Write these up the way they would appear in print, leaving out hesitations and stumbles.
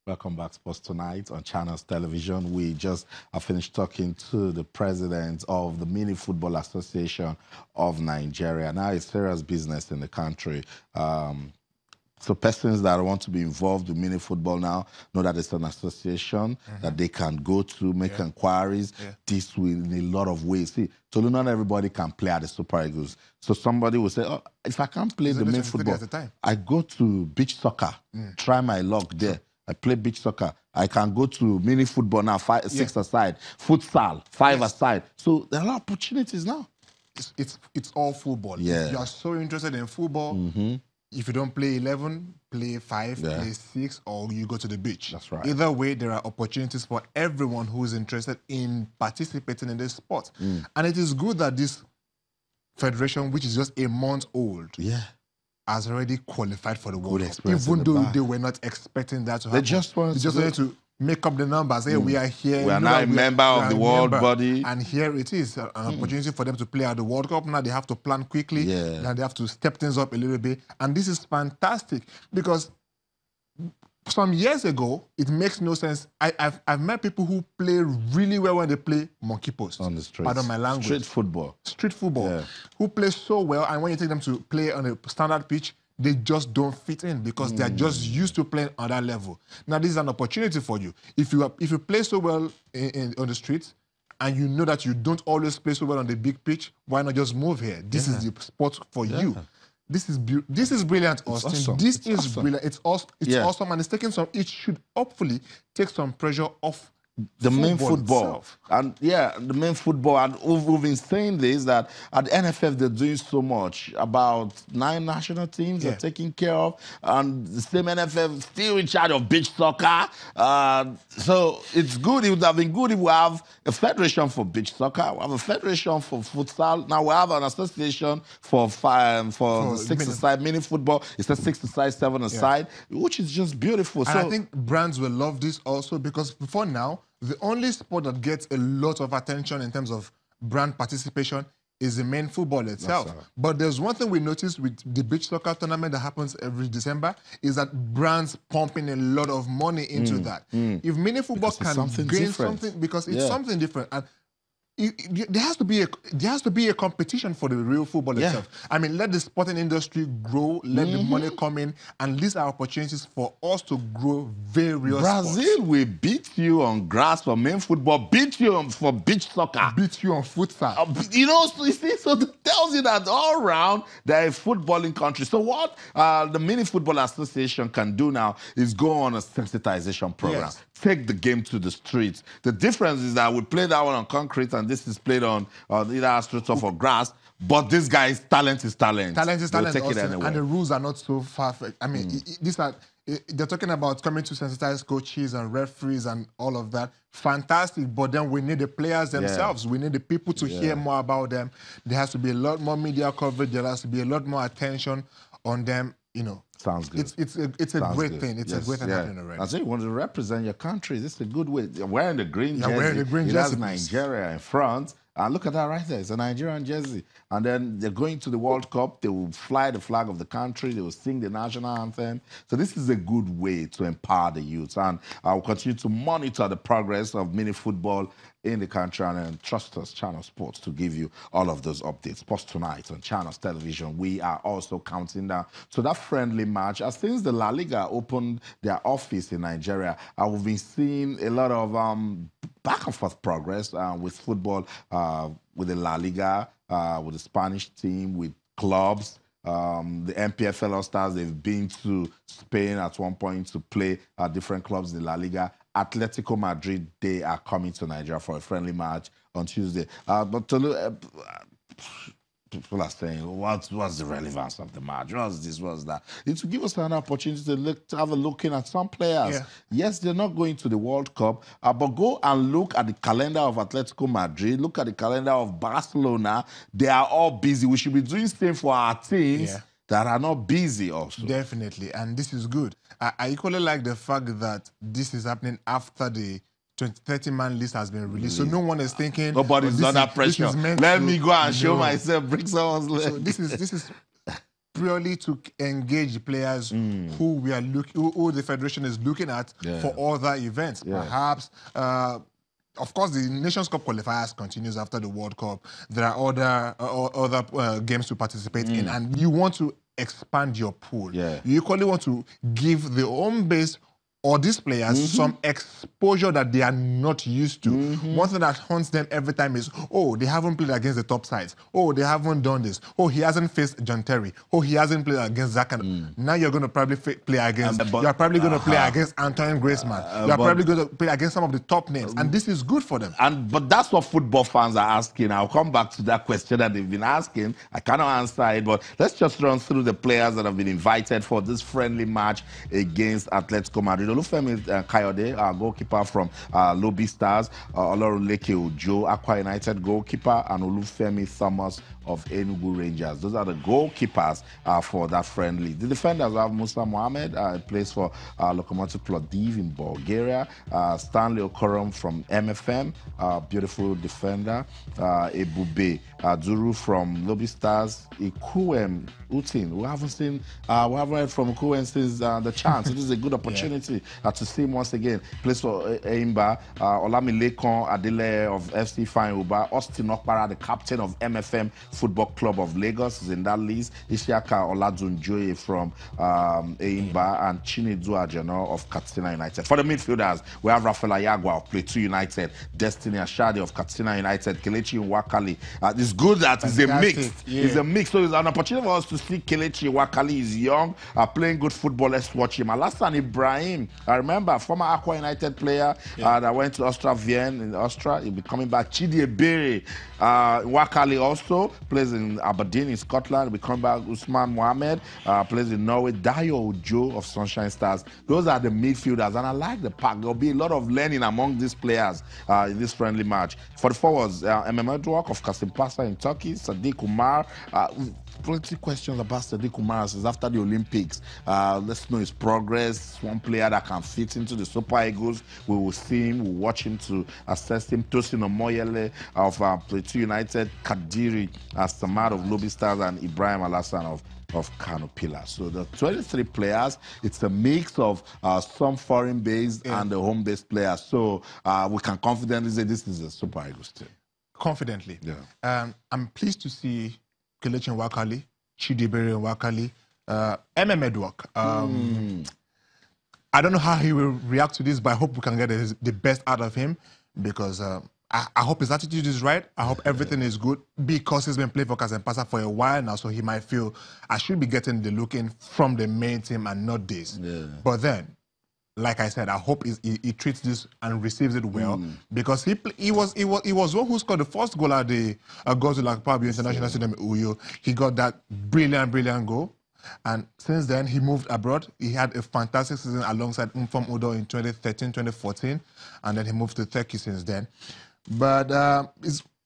Welcome back, Sports Tonight on Channels Television. We just finished talking to the president of the Mini Football Association of Nigeria. Now it's serious business in the country. So persons that want to be involved with mini football now know that it's an association that they can go to, make inquiries. This will in a lot of ways. See, Tolu, not everybody can play at the Super Eagles. So somebody will say, oh, if I can't play the mini football, I go to beach soccer, try my luck there. I play beach soccer. I can go to mini football now, six aside, futsal, five aside. So there are a lot of opportunities now. It's all football. Yeah. If you are so interested in football, if you don't play 11, play 5, play 6, or you go to the beach. That's right. Either way, there are opportunities for everyone who is interested in participating in this sport. And it is good that this federation, which is just a month old, has already qualified for the World Cup. Even though they were not expecting that to happen. They just wanted to make up the numbers. Hey, we are here. We are now a member of the world body. And here it is, an opportunity for them to play at the World Cup. Now they have to plan quickly. Now they have to step things up a little bit. And this is fantastic because some years ago, it makes no sense. I've met people who play really well when they play monkey post. On the streets. Pardon my language. Street football. Street football. Who play so well, and when you take them to play on a standard pitch, they just don't fit in because they are just used to playing on that level. Now, this is an opportunity for you. If you play so well on the streets, and you know that you don't always play so well on the big pitch, why not just move here? This is the sport for you. This is brilliant, Austin. Awesome. This is brilliant. It's awesome, and it's taking some. It should hopefully take some pressure off the main football itself. And the main football. And we've been saying this, that at the NFF they're doing so much. About 9 national teams they're taking care of, and the same NFF still in charge of beach soccer. So it's good. It would have been good if we have a federation for beach soccer, we have a federation for futsal. Now we have an association for 6-a-side mini football. It's a 6-a-side, 7-a-side, which is just beautiful. And I think brands will love this also because before now, the only sport that gets a lot of attention in terms of brand participation is the main football itself. But there's one thing we noticed with the beach soccer tournament that happens every December is that brands pumping a lot of money into that. If mini football can gain something, because it's something different. And there has to be a competition for the real football itself. I mean, let the sporting industry grow, let the money come in, and these are opportunities for us to grow various Brazil sports. will beat you on grass for main football, beat you for beach soccer, beat you on futsal. You know, so it tells you that all around they're a footballing country. So what the Mini Football Association can do now is go on a sensitization program. Take the game to the streets. The difference is that we play that one on concrete and this is played on either asphalt or grass. But this guy's talent is talent. Talent is talent, take it anywhere. And the rules are not so far-fetched. I mean, they're talking about coming to sensitize coaches and referees and all of that. Fantastic, but then we need the players themselves. We need the people to hear more about them. There has to be a lot more media coverage. There has to be a lot more attention on them. You know, sounds good. It's a great thing. It's a great thing happening already. I say you want to represent your country. This is a good way. You're wearing the green jersey. Wearing the green jersey. That's Nigeria in front. And look at that right there. It's a Nigerian jersey. And then they're going to the World Cup. They will fly the flag of the country. They will sing the national anthem. So this is a good way to empower the youth. And I will continue to monitor the progress of mini football in the country and trust us, Channel Sports, to give you all of those updates. Sports Tonight on Channels Television. We are also counting down to that friendly match. As since the La Liga opened their office in Nigeria, we've been seeing a lot of back and forth progress with football, with the La Liga, with the Spanish team, with clubs. The MPFL All-Stars, they've been to Spain at one point to play at different clubs in La Liga. Atletico Madrid, they are coming to Nigeria for a friendly match on Tuesday. But Tolu, people are saying, what's the relevance of the match? What's this, what's that? It's to give us an opportunity to have a look at some players. Yes, they're not going to the World Cup, but go and look at the calendar of Atletico Madrid, look at the calendar of Barcelona. They are all busy. We should be doing the same for our teams that are not busy also. Definitely, and this is good. I equally like the fact that this is happening after the 30-man list has been released. So no one is thinking... Nobody's under pressure. Let me go and show myself, bring someone's leg. So this is purely to engage players who we are who the federation is looking at for other events. Perhaps, of course, the Nations Cup qualifiers continues after the World Cup. There are other games to participate in, and you want to expand your pool. You equally want to give the home base or these players some exposure that they are not used to. One thing that haunts them every time is, oh, they haven't played against the top sides. Oh, they haven't done this. Oh, he hasn't faced John Terry. Oh, he hasn't played against Zach. Now you're going to probably play against, you're probably going to play against Antoine Griezmann. You're probably going to play against some of the top names. And this is good for them. But that's what football fans are asking. I'll come back to that question that they've been asking. I cannot answer it, but let's just run through the players that have been invited for this friendly match against Atletico Madrid. Olufemi Kayode, our goalkeeper from Lobby Stars, Olorunleke Ojo, Aqua United goalkeeper, and Olufemi Thomas of Enugu Rangers. Those are the goalkeepers for that friendly. The defenders have Musa Mohamed, plays for Lokomotiv Plovdiv in Bulgaria. Stanley Okorom from MFM, beautiful defender. Ebube Duru from Lobby Stars. Ikuem Utin, we haven't heard from Ikuem since the chance. It is a good opportunity to see him once again. Plays for Eimba. Olamilekan Adele of FC Fine Uba. Austin Okpara, the captain of MFM Football Club of Lagos, is in that list. Isiaka Oladunjoye from Eimba, and Chinedu Ajano of Katsina United. For the midfielders, we have Rafael Ayagwa of Plateau United, Destiny Ashadi of Katsina United, Kelechi Wakali. It's good that it's a mix. It's a mix. So it's an opportunity for us to see Kelechi Wakali. He's young, playing good football. Let's watch him. Alassane Ibrahim, I remember, former Aqua United player that went to Austria Vienna in Austria. He'll be coming back. Chidi Ebere Wakali also plays in Aberdeen in Scotland. We come back. Usman Mohamed plays in Norway. Dayo Ojo of Sunshine Stars. Those are the midfielders, and I like the pack. There'll be a lot of learning among these players in this friendly match. For the forwards, Edward of Kasimpasa in Turkey, Sadiq Umar. Plenty questions about Sadiq Umar since after the Olympics. Let's know his progress. One player that can fit into the Super Eagles. We will see him. We'll watch him to assess him. Tosin Omoyele of Plateau United, Kadiri Samad of Lobby Stars, and Ibrahim Alassan of Kano Pillars. So the 23 players, it's a mix of some foreign-based and the home-based players. So we can confidently say this is a Super Eagles team. Confidently. I'm pleased to see Kelechi Wakali, Chidi Ebere Wakali, Edward. I don't know how he will react to this, but I hope we can get the best out of him, because I hope his attitude is right. I hope everything is good, because he's been playing for Kasimpasa for a while now, so he might feel I should be getting the look in from the main team and not this. But then, like I said, I hope he treats this and receives it well, because he was one who scored the first goal at the Godzilla Pabio International Stadium in Uyo. He got that brilliant goal. And since then, he moved abroad. He had a fantastic season alongside Mfam Udo in 2013, 2014, and then he moved to Turkey since then. But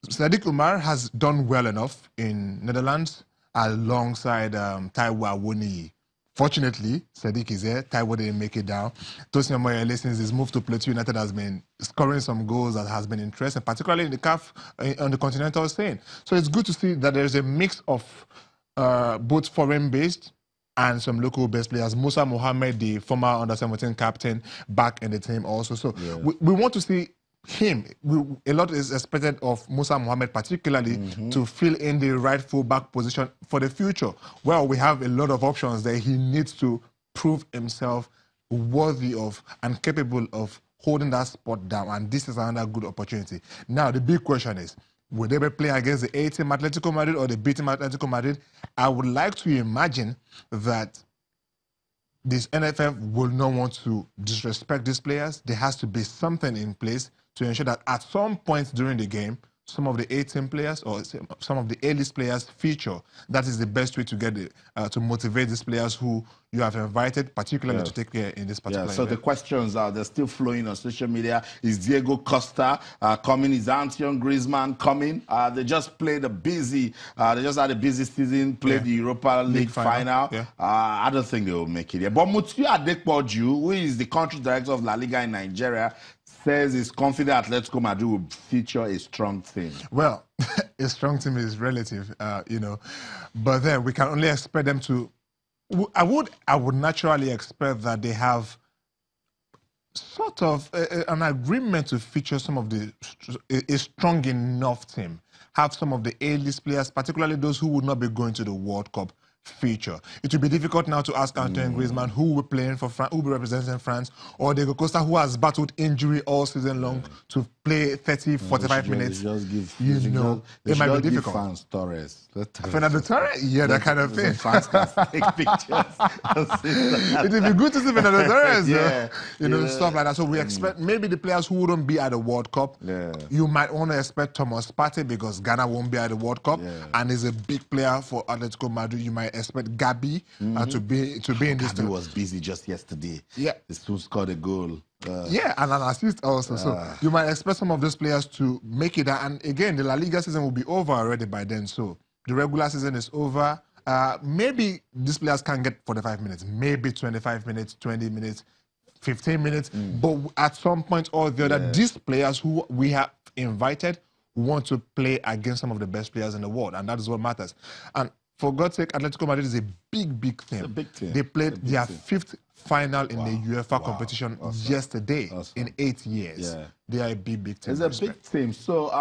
Sadiq Umar has done well enough in Netherlands alongside Taiwo Awoniyi. Fortunately, Sadiq is there. Taiwo didn't make it down. Tosin Omoyele, since his move to Plateau United, has been scoring some goals that has been interesting, particularly in the CAF, on the continental scene. So it's good to see that there's a mix of both foreign-based and some local-based players. Musa Mohamed, the former under-17 captain, back in the team also. So we want to see him. A lot is expected of Musa Mohamed, particularly to fill in the right full-back position for the future. Well, we have a lot of options there. He needs to prove himself worthy of and capable of holding that spot down, and this is another good opportunity. Now, the big question is, will they be playing against the A-team Atletico Madrid or the B-team Atletico Madrid? I would like to imagine that this NFF will not want to disrespect these players. There has to be something in place to ensure that at some point during the game, some of the A-team players or some of the A-list players feature. That is the best way to get to motivate these players who you have invited, particularly to take care in this particular so event. the questions are, they're still flowing on social media. Is Diego Costa coming? Is Antoine Griezmann coming? They just played a busy, they just had a busy season, played the Europa League final. I don't think they will make it. But Mutiu Adekpoju, who is the country director of La Liga in Nigeria, says he's confident Atletico Madrid will feature a strong team. Well, a strong team is relative, you know, but then we can only expect them to. I would naturally expect that they have sort of an agreement to feature some of a strong enough team, have some of the A-list players, particularly those who would not be going to the World Cup, feature. It will be difficult now to ask Antoine Griezmann, who will be playing for France, who will be representing France, or Diego Costa, who has battled injury all season long, to play 30, 45 minutes. It might be difficult. Fans Torres. Fernando Torres? Yeah, that kind of thing. Fans can take pictures. It would be good to see Fernando Torres, stuff like that. So we expect maybe the players who wouldn't be at the World Cup, you might want to expect Thomas Partey because Ghana won't be at the World Cup, and is a big player for Atletico Madrid. You might expect Gabi to be in this team. Gabi was busy just yesterday. Yeah. He still scored a goal. Yeah, and an assist also. So you might expect some of those players to make it. And again, the La Liga season will be over already by then. So the regular season is over. Maybe these players can get 45 minutes, maybe 25 minutes, 20 minutes, 15 minutes. But at some point or the other, these players who we have invited want to play against some of the best players in the world. And that is what matters. And for God's sake, Atletico Madrid is a big team. It's a big team. They played their fifth final in the UEFA competition yesterday in 8 years. Yeah. They are a big team. It's a big team. So,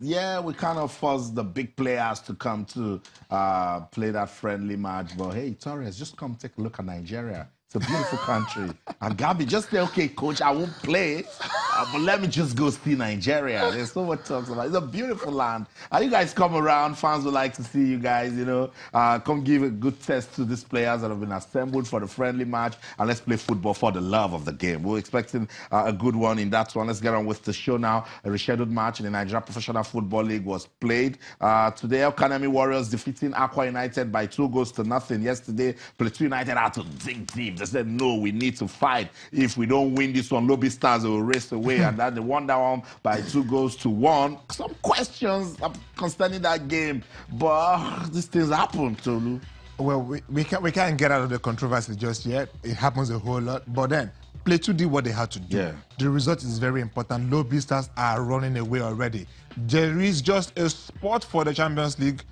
yeah, we kind of forced the big players to come to play that friendly match. But hey, Torres, just come take a look at Nigeria. It's a beautiful country. And Gabi, just say, okay, coach, I won't play, but let me just go see Nigeria. There's so much talks about it. It's a beautiful land. And you guys come around. Fans would like to see you guys, come give a good test to these players that have been assembled for the friendly match. And let's play football for the love of the game. We're expecting a good one in that one. Let's get on with the show now. A rescheduled match in the Nigeria Professional Football League was played. Today, El Kanemi Warriors defeating Aqua United by 2-0. Yesterday, Plateau United had to dig deep. They said, no, we need to fight. If we don't win this one, Lobby Stars will race away. And then they won that one by 2-1. Some questions concerning that game. But these things happen, Tolu. Well, we can't get out of the controversy just yet. It happens a whole lot. But then, Plateau did what they had to do. Yeah. The result is very important. Lobby Stars are running away already. There is just a spot for the Champions League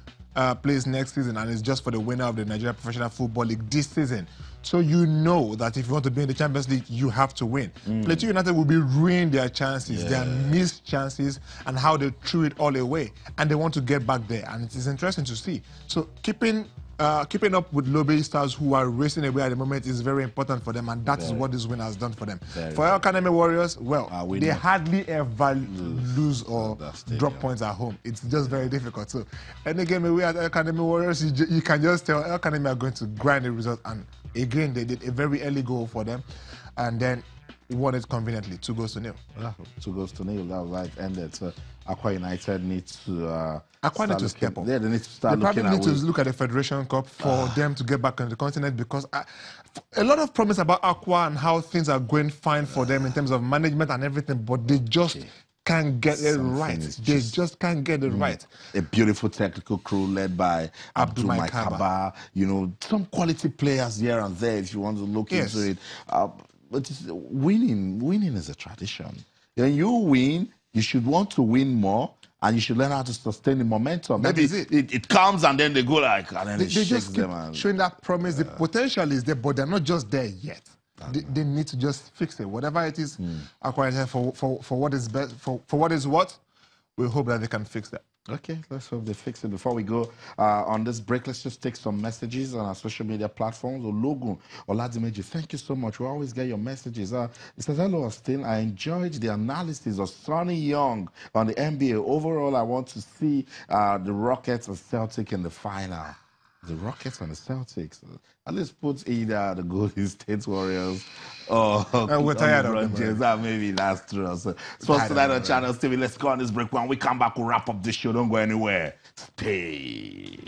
plays next season, and it's just for the winner of the Nigeria Professional Football League this season. So you know that if you want to be in the Champions League, you have to win. Plateau United will be ruining their chances, their missed chances, and how they threw it all away. And they want to get back there, and it is interesting to see. So keeping up with Lobby Stars, who are racing away at the moment, is very important for them, and that is what this win has done for them. For El Kanemi Warriors, well, they hardly ever lose or drop points at home. It's just very difficult. So any game away at El Kanemi Warriors, you can just tell El Kanemi are going to grind the result. And again, they did a very early goal for them, and then won it conveniently, 2-0. 2-0. That was how it ended. So Aqua United needs to Aqua need to step up. Yeah, they need to start They looking probably at need to look at the Federation Cup for them to get back on the continent, because a lot of promise about Aqua and how things are going fine for them in terms of management and everything, but they just can't get it right. They just can't get it right. A beautiful technical crew led by Abdul Maikaba. Some quality players here and there if you want to look into it. But winning is a tradition. When you win, you should want to win more, and you should learn how to sustain the momentum. Maybe it comes and then they go like, and then they just keep showing that promise. The potential is there, but they're not just there yet. They need to just fix it. Whatever it is, acquired for what is best, for what is what, we hope that they can fix that. Okay, let's hope they fix it. Before we go on this break, let's just take some messages on our social media platforms. Ologun Oladimeji, thank you so much. We always get your messages. It says, hello, Austin. I enjoyed the analysis of Sonny Young on the NBA. Overall, I want to see the Rockets and Celtics in the final. The Rockets and the Celtics. At least put either the Golden State Warriors or we're tired of them. Maybe that's true. So, Sports Tonight on Channels TV. Let's go on this break. When we come back, we'll wrap up this show. Don't go anywhere. Stay.